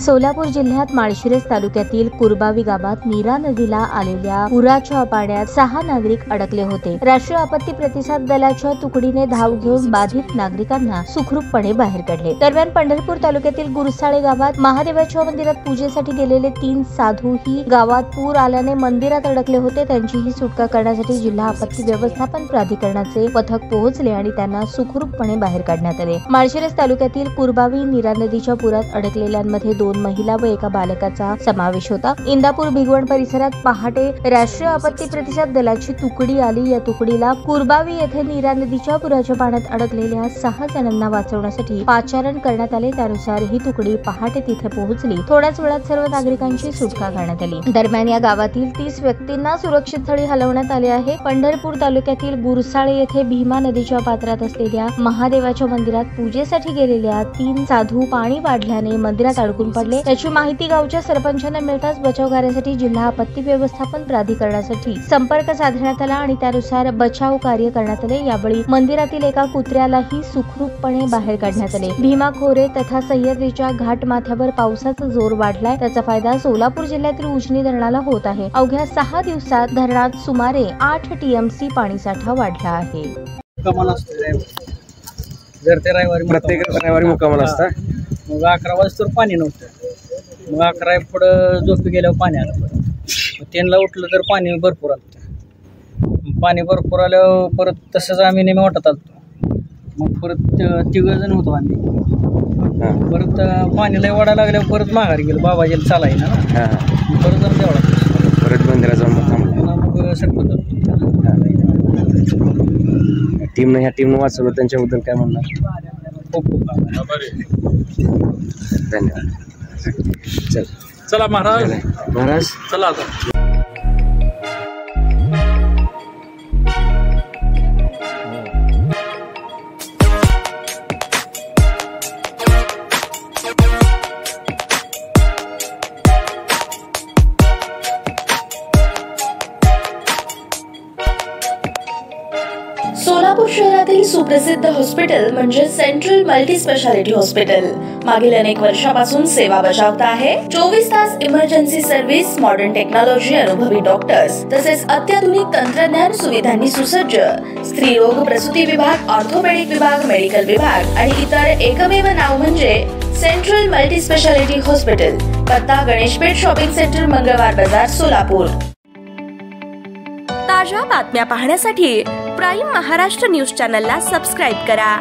सोलापूर जिल्ह्यात माळशिरस तालुक्यातील कुरबावी गावात नीरा नदीला आलेल्या पुराच्या पाण्यात 6 नागरिक अडकले होते। राष्ट्रीय आपत्ती प्रतिसाद दलाच्या तुकडीने धाव घेऊन बाधित नागरिकांना सुखरूपपणे बाहेर काढले। दरम्यान पंढरपूर तालुक्यातील गुरसाळे गावात महादेवाच्या मंदिरात पूजेसाठी गेलेले 3 साधू ही गावात पूर आल्याने मंदिरात अडकले होते। त्यांचीही सुटका करण्यासाठी जिल्हा आपत्ती व्यवस्थापन प्राधिकरणाचे पथक पोहोचले आणि त्यांना सुखरूपपणे बाहेर काढण्यात आले। माळशिरस तालुक्यातील कुरबावी नीरा नदीच्या पुरात अडकलेल्यांमध्ये 2 महिला व एका बालकाचा समावेश होता। इंदापूर भिगवण परिसरात पहाटे राष्ट्रीय आपत्ती प्रतिसाद दलाची तुकडी आली। या तुकडीला कुरबावी येथे नीरा नदीच्या पुराच्या पाण्यात अडकलेल्या 6 जणांना वाचवण्यासाठी पाचारण करण्यात आले। त्यानुसार ही तुकडी पहाटे तिथे पोहोचली। थोड्याच वेळात सर्व नागरिकांची सुटका करण्यात आली। दरम्यान या गावातील 30 व्यक्तींना सुरक्षित स्थळी हलवण्यात आले आहे। पंढरपूर तालुक्यातील गुरसाळे येथे भीमा नदीच्या पात्रात असलेल्या महादेवाच्या मंदिरात पूजेसाठी गेलेल्या 3 साधू पाणी वाढल्याने मंदिरात अडकून पडले। त्याची माहिती गावच्या सरपंचांना मिळताच बचाव कार्यासाठी जिल्हा आपत्ती व्यवस्थापन प्राधिकरणासाठी संपर्क साधण्यात आला आणि त्यानुसार बचाव कार्य करण्यात आले। यावेळी मंदिरातील एका कुत्र्यालाही सुखरूपपणे बाहेर काढण्यात आले। भीमा खोरे तथा सह्याद्रीच्या घाट माथ्यावर पावसाचा जोर वाढलाय। त्याचा फायदा सोलापूर जिल्ह्यातील उजनी धरणाला होत आहे। अवघ्या 6 दिवसात धरणात सुमारे 8 TMC पाणीसाठा वाढला आहे। प्रत्येक रविवारी मुक्कामाला असता। मग 11 वाजता पाणी नव्हतं। मग 11 पुढं झोपी गेल्यावर पाणी आलं। मग 3ला उठलं तर पाणी भरपूर आलं। पाणी भरपूर आल्यावर परत तसंच आम्ही नेहमी वाटत आलतो। मग परत 3 जण होतो आम्ही। परत पाणी लय वाढायला लागल्यावर परत माघारी गेलो। बाबाजीला चालायला ना परत जाऊन देवळात परत मंदिरात जाऊन मग सरपंच ह्या टीमनं वाचवलं, त्यांच्याबद्दल काय म्हणणार? खूप खूप धन्यवाद। चला महाराज चला आता। सोलापूर शहरातील सुप्रसिद्ध हॉस्पिटल म्हणजे सेंट्रल मल्टी स्पेशालिटी हॉस्पिटल मागील अनेक वर्षापासून सेवा बजावत आहे। 24 तास इमर्जन्सी सर्व्हिस, मॉडर्न टेक्नॉलॉजी, अनुभवी डॉक्टर्स तसेच अत्याधुनिक तंत्रज्ञान सुविधांनी सुसज्ज स्त्रीरोग प्रसूती विभाग, ऑर्थोपेडिक विभाग, मेडिकल विभाग आणि इतर एकमेव नाव म्हणजे सेंट्रल मल्टी स्पेशालिटी हॉस्पिटल। पत्ता गणेशपेठ शॉपिंग सेंटर, मंगळवार बाजार, सोलापूर। ताज्या बातम्या पाहण्यासाठी प्राईम महाराष्ट्र न्यूज चॅनलला सबस्क्राईब करा।